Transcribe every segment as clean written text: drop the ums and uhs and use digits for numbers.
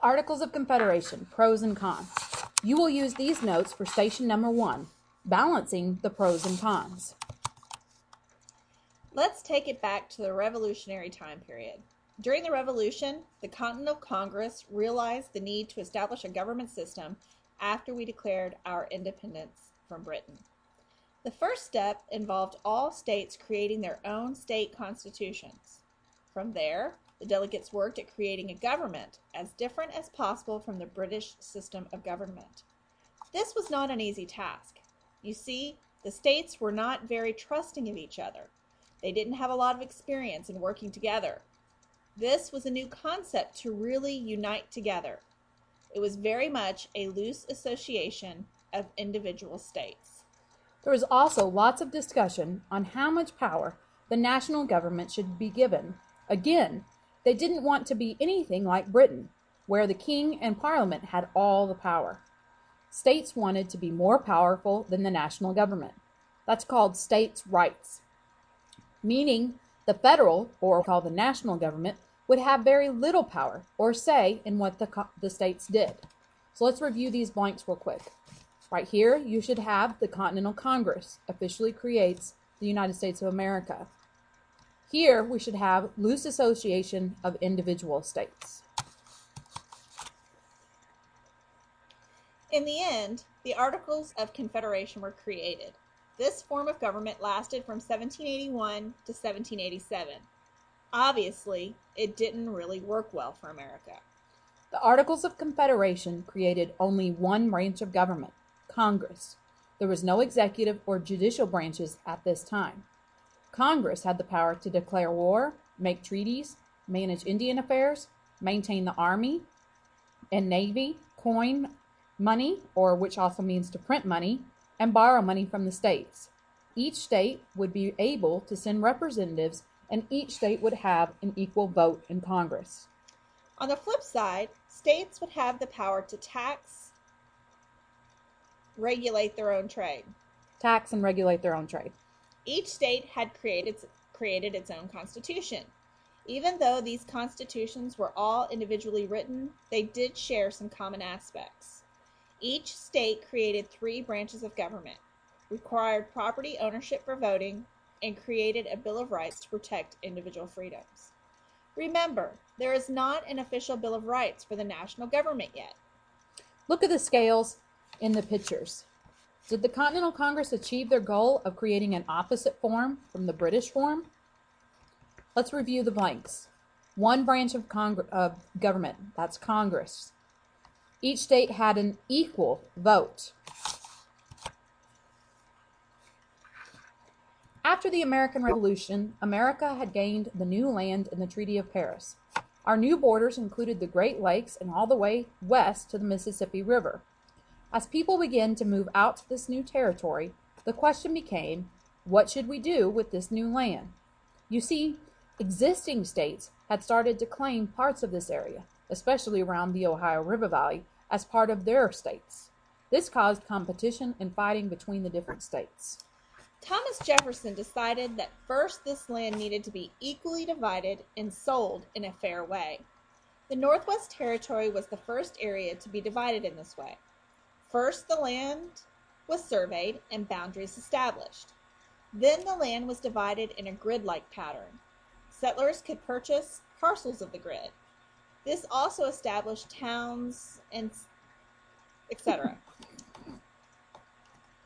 Articles of Confederation, pros and cons. You will use these notes for station number 1, balancing the pros and cons. Let's take it back to the Revolutionary time period. During the Revolution, the Continental Congress realized the need to establish a government system after we declared our independence from Britain. The first step involved all states creating their own state constitutions. From there, the delegates worked at creating a government as different as possible from the British system of government. This was not an easy task. You see, the states were not very trusting of each other. They didn't have a lot of experience in working together. This was a new concept to really unite together. It was very much a loose association of individual states. There was also lots of discussion on how much power the national government should be given. Again, they didn't want to be anything like Britain, where the king and parliament had all the power. States wanted to be more powerful than the national government. That's called states' rights, meaning the federal, or called the national government, would have very little power or say in what the states did. So let's review these blanks real quick. Right here, you should have the Continental Congress officially creates the United States of America. Here, we should have loose association of individual states. In the end, the Articles of Confederation were created. This form of government lasted from 1781 to 1787. Obviously, it didn't really work well for America. The Articles of Confederation created only one branch of government, Congress. There was no executive or judicial branches at this time. Congress had the power to declare war, make treaties, manage Indian affairs, maintain the army and navy, coin money, or which also means to print money, and borrow money from the states. Each state would be able to send representatives, and each state would have an equal vote in Congress. On the flip side, states would have the power to regulate their own trade. Tax and regulate their own trade. Each state had created its own constitution. Even though these constitutions were all individually written, they did share some common aspects. Each state created 3 branches of government, required property ownership for voting, and created a Bill of Rights to protect individual freedoms. Remember, there is not an official Bill of Rights for the national government yet. Look at the scales in the pictures. Did the Continental Congress achieve their goal of creating an opposite form from the British form? Let's review the blanks. One branch of government, that's Congress. Each state had an equal vote. After the American Revolution, America had gained the new land in the Treaty of Paris. Our new borders included the Great Lakes and all the way west to the Mississippi River. As people began to move out to this new territory, the question became, what should we do with this new land? You see, existing states had started to claim parts of this area, especially around the Ohio River Valley, as part of their states. This caused competition and fighting between the different states. Thomas Jefferson decided that first this land needed to be equally divided and sold in a fair way. The Northwest Territory was the first area to be divided in this way. First, the land was surveyed and boundaries established. Then the land was divided in a grid-like pattern. Settlers could purchase parcels of the grid. This also established towns and etc.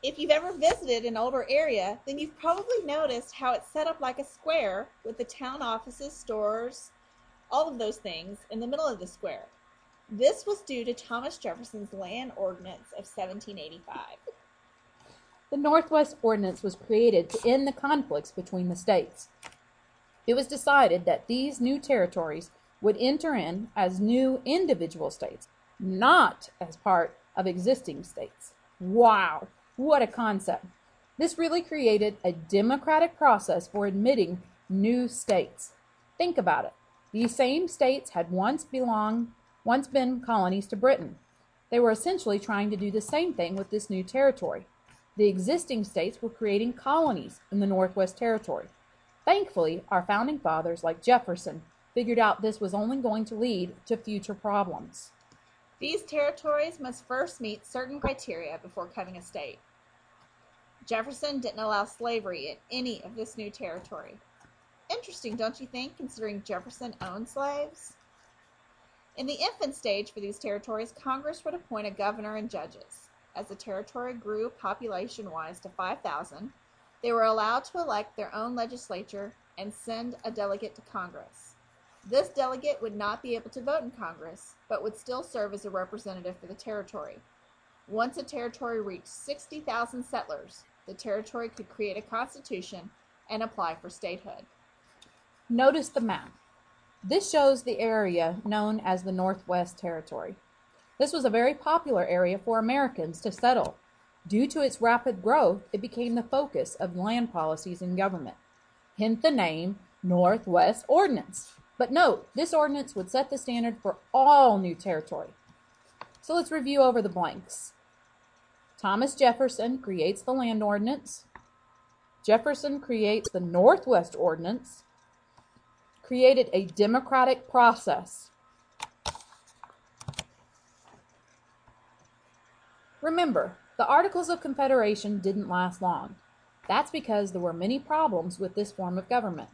If you've ever visited an older area, then you've probably noticed how it's set up like a square with the town offices, stores, all of those things in the middle of the square. This was due to Thomas Jefferson's Land Ordinance of 1785. The Northwest Ordinance was created to end the conflicts between the states. It was decided that these new territories would enter in as new individual states, not as part of existing states. Wow, what a concept. This really created a democratic process for admitting new states. Think about it. These same states had once been colonies to Britain. They were essentially trying to do the same thing with this new territory. The existing states were creating colonies in the Northwest Territory. Thankfully, our founding fathers like Jefferson figured out this was only going to lead to future problems. These territories must first meet certain criteria before becoming a state. Jefferson didn't allow slavery in any of this new territory. Interesting, don't you think, considering Jefferson owned slaves? In the infant stage for these territories, Congress would appoint a governor and judges. As the territory grew population-wise to 5,000, they were allowed to elect their own legislature and send a delegate to Congress. This delegate would not be able to vote in Congress, but would still serve as a representative for the territory. Once a territory reached 60,000 settlers, the territory could create a constitution and apply for statehood. Notice the map. This shows the area known as the Northwest Territory. This was a very popular area for Americans to settle. Due to its rapid growth, it became the focus of land policies and government. Hence the name Northwest Ordinance. But note, this ordinance would set the standard for all new territory. So let's review over the blanks. Thomas Jefferson creates the land ordinance. Jefferson creates the Northwest Ordinance. Created a democratic process. Remember, the Articles of Confederation didn't last long. That's because there were many problems with this form of government.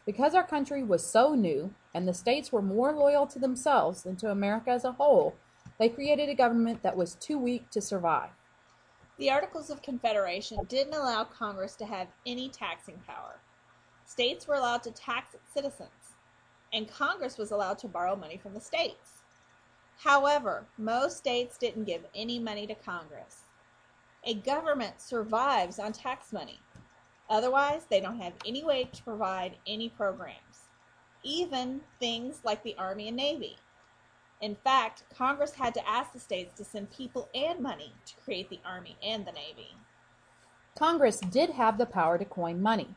Because our country was so new and the states were more loyal to themselves than to America as a whole, they created a government that was too weak to survive. The Articles of Confederation didn't allow Congress to have any taxing power. States were allowed to tax its citizens, and Congress was allowed to borrow money from the states. However, most states didn't give any money to Congress. A government survives on tax money. Otherwise, they don't have any way to provide any programs, even things like the Army and Navy. In fact, Congress had to ask the states to send people and money to create the Army and the Navy. Congress did have the power to coin money,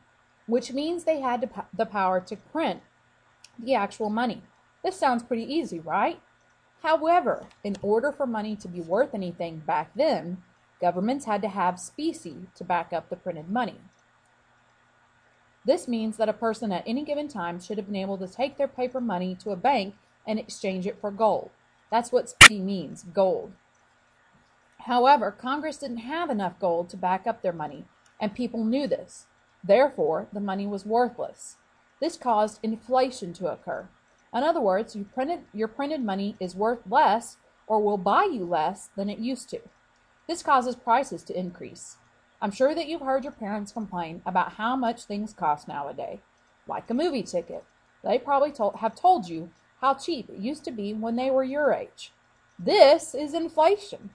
which means they had the power to print the actual money. This sounds pretty easy, right? However, in order for money to be worth anything back then, governments had to have specie to back up the printed money. This means that a person at any given time should have been able to take their paper money to a bank and exchange it for gold. That's what specie means, gold. However, Congress didn't have enough gold to back up their money, and people knew this. Therefore, the money was worthless. This caused inflation to occur. In other words, your printed money is worth less or will buy you less than it used to. This causes prices to increase. I'm sure that you've heard your parents complain about how much things cost nowadays, like a movie ticket. They probably have told you how cheap it used to be when they were your age. This is inflation.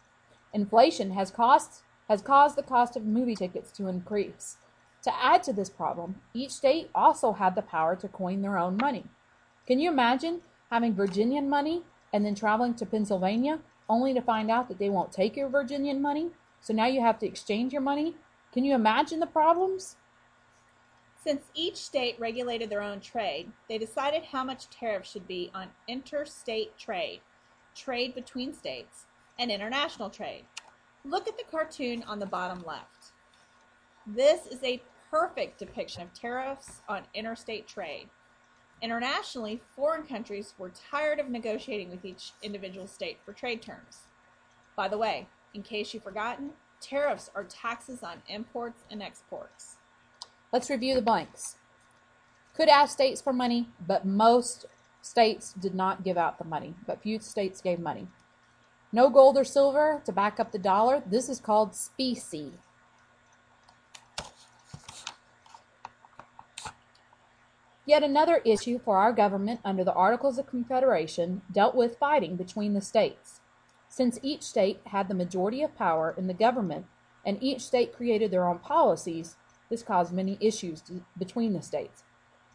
Inflation has caused the cost of movie tickets to increase. To add to this problem, each state also had the power to coin their own money. Can you imagine having Virginian money and then traveling to Pennsylvania only to find out that they won't take your Virginian money? So now you have to exchange your money? Can you imagine the problems? Since each state regulated their own trade, they decided how much tariffs should be on interstate trade, trade between states, and international trade. Look at the cartoon on the bottom left. This is a perfect depiction of tariffs on interstate trade. Internationally, foreign countries were tired of negotiating with each individual state for trade terms. By the way, in case you've forgotten, tariffs are taxes on imports and exports. Let's review the blanks. Could ask states for money, but most states did not give out the money, but few states gave money. No gold or silver to back up the dollar. This is called specie. Yet another issue for our government under the Articles of Confederation dealt with fighting between the states. Since each state had the majority of power in the government and each state created their own policies, this caused many issues between the states.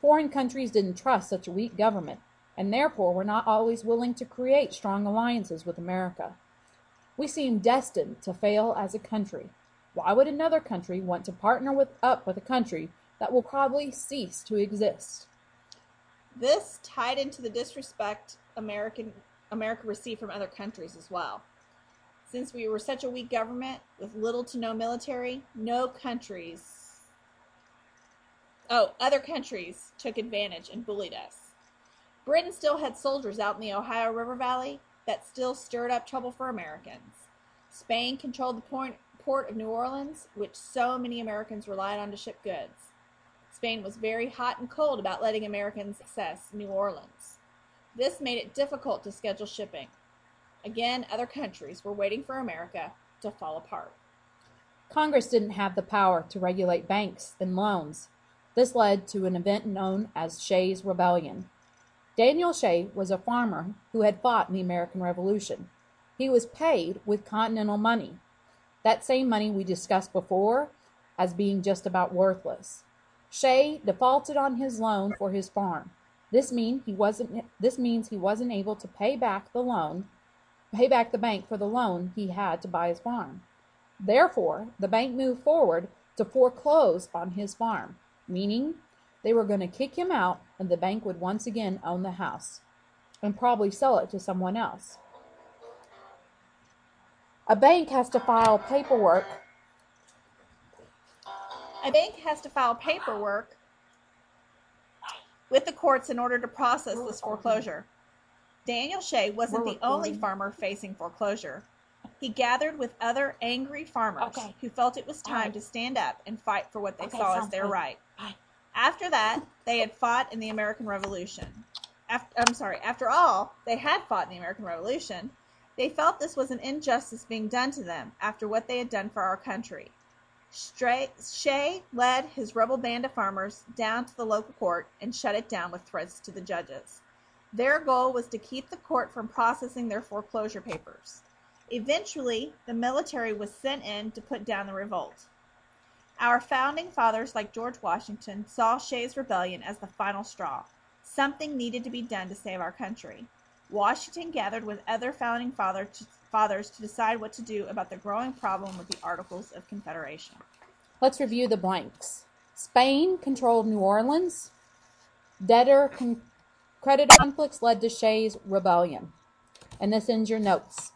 Foreign countries didn't trust such a weak government and therefore were not always willing to create strong alliances with America. We seem destined to fail as a country. Why would another country want to partner up with a country that will probably cease to exist? This tied into the disrespect America received from other countries as well. Since we were such a weak government with little to no military, other countries took advantage and bullied us. Britain still had soldiers out in the Ohio River Valley, that still stirred up trouble for Americans. Spain controlled the port of New Orleans, which so many Americans relied on to ship goods. Spain was very hot and cold about letting Americans access New Orleans. This made it difficult to schedule shipping. Again, other countries were waiting for America to fall apart. Congress didn't have the power to regulate banks and loans. This led to an event known as Shays Rebellion. Daniel Shay was a farmer who had fought in the American Revolution. He was paid with Continental money, that same money we discussed before as being just about worthless. Shay defaulted on his loan for his farm. This means he wasn't able to pay back the bank for the loan he had to buy his farm. Therefore, the bank moved forward to foreclose on his farm, meaning they were going to kick him out and the bank would once again own the house and probably sell it to someone else. A bank has to file paperwork with the courts in order to process this foreclosure. Daniel Shay wasn't the only farmer facing foreclosure. He gathered with other angry farmers who felt it was time to stand up and fight for what they saw as their right. After that, they had fought in the American Revolution. After all, they had fought in the American Revolution. They felt this was an injustice being done to them after what they had done for our country. Shay led his rebel band of farmers down to the local court and shut it down with threats to the judges. Their goal was to keep the court from processing their foreclosure papers. Eventually, the military was sent in to put down the revolt. Our founding fathers, like George Washington, saw Shays Rebellion as the final straw. Something needed to be done to save our country. Washington gathered with other founding fathers to decide what to do about the growing problem with the Articles of Confederation. Let's review the blanks. Spain controlled New Orleans. Credit conflicts led to Shays Rebellion. And this ends your notes.